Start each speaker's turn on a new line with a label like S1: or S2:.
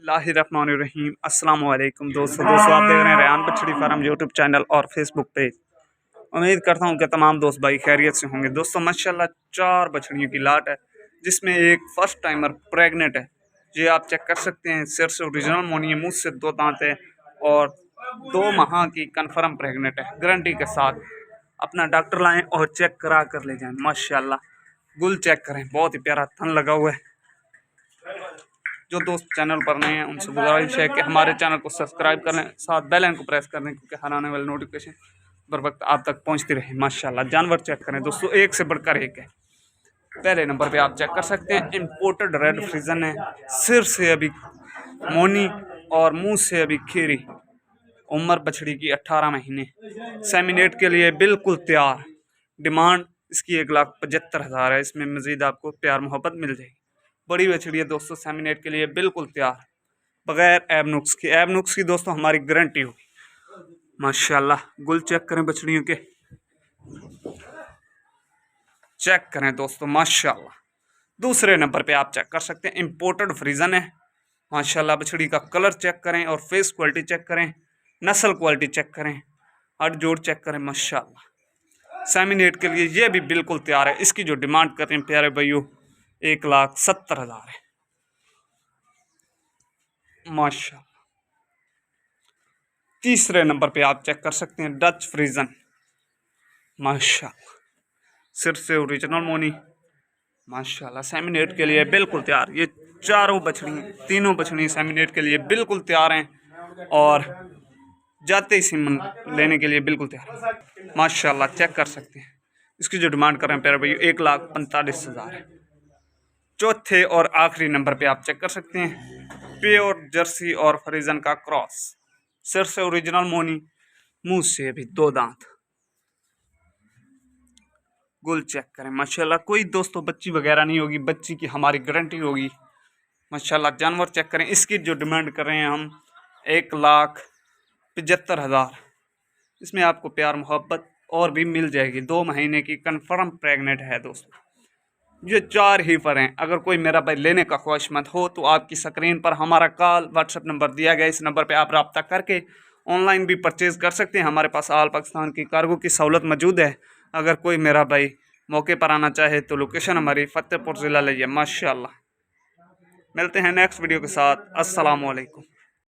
S1: बिस्मिल्लाहिर्रहमानिर्रहीम। अस्सलाम वालेकुम दोस्तों आप देख रहे हैं रेहान बछड़ी फार्म यूट्यूब चैनल और फेसबुक पेज। उम्मीद करता हूं कि तमाम दोस्त भाई खैरियत से होंगे। दोस्तों माशाल्लाह 4 बछड़ियों की लाट है, जिसमें एक फर्स्ट टाइमर प्रेग्नेंट है। ये आप चेक कर सकते हैं, सिर से ओरिजिनल मोनी है, मुँह से 2 दांत है और 2 माह की कन्फर्म प्रेग्नेंट है गारंटी के साथ। अपना डॉक्टर लाएँ और चेक करा कर ले जाएँ। माशाल्लाह गुल चेक करें, बहुत ही प्यारा थन लगा हुआ है। जो दोस्त चैनल पर नए हैं उनसे गुजारिश है कि हमारे चैनल को सब्सक्राइब कर लें, साथ बेल आइकन को प्रेस कर लें, क्योंकि हर आने वाली नोटिफिकेशन बर वक्त आप तक पहुंचती रहे। माशाल्लाह जानवर चेक करें दोस्तों, एक से बढ़कर एक है। पहले नंबर पे आप चेक कर सकते हैं, इंपोर्टेड रेड फ्रीजन है, सिर से अभी मोनी और मुंह से अभी खीरी। उम्र बछड़ी की 18 महीने, सेमिनेट के लिए बिल्कुल तैयार। डिमांड इसकी 1,75,000 है। इसमें मजीद आपको प्यार मोहब्बत मिल जाएगी। बड़ी बछड़ी है दोस्तों, सेमिनेट के लिए बिल्कुल तैयार, बगैर ऐब नुक्स की दोस्तों हमारी गारंटी होगी। माशाल्लाह गुल चेक करें बछड़ियों के, चेक करें दोस्तों माशाल्लाह। दूसरे नंबर पे आप चेक कर सकते हैं, इंपोर्टेड फ्रीजन है। माशाल्लाह बछड़ी का कलर चेक करें और फेस क्वालिटी चेक करें, नस्ल क्वालिटी चेक करें, हर जोड़ चेक करें। माशाल्लाह सेमिनेट के लिए ये भी बिल्कुल तैयार है। इसकी जो डिमांड कर रहे हैं प्यारे भाइयों 1,70,000 है। माशाल्लाह। तीसरे नंबर पे आप चेक कर सकते हैं, डच फ्रीजन। माशाल्लाह सिर से ओरिजिनल मोनी, माशाल्लाह सेमिनेट के लिए बिल्कुल तैयार। ये तीनों बछड़ी सेमिनेट के लिए बिल्कुल तैयार हैं और जाते ही सीमन लेने के लिए बिल्कुल तैयार है। माशाल्लाह चेक कर सकते हैं, इसकी जो डिमांड कर रहे हैं प्यारे भाई 1,45,000 है। चौथे और आखिरी नंबर पे आप चेक कर सकते हैं, प्योर जर्सी और फ्रीजन का क्रॉस, सिर से ओरिजिनल मोनी, मुंह से भी 2 दांत। गुल चेक करें माशाल्लाह, कोई दोस्तों बच्ची वगैरह नहीं होगी, बच्ची की हमारी गारंटी होगी। माशाल्लाह जानवर चेक करें, इसकी जो डिमांड कर रहे हैं हम 1,75,000। इसमें आपको प्यार मोहब्बत और भी मिल जाएगी। 2 महीने की कन्फर्म प्रेग्नेंट है दोस्तों। ये 4 ही पर हैं। अगर कोई मेरा भाई लेने का ख्वाहिशमंद हो तो आपकी स्क्रीन पर हमारा कॉल व्हाट्सएप नंबर दिया गया, इस नंबर पे आप रब्ता करके ऑनलाइन भी परचेज़ कर सकते हैं। हमारे पास ऑल पाकिस्तान की कार्गो की सहूलत मौजूद है। अगर कोई मेरा भाई मौके पर आना चाहे तो लोकेशन हमारी फतेहपुर ज़िला लिया। माशाल्लाह मिलते हैं नेक्स्ट वीडियो के साथ। अस्सलाम वालेकुम।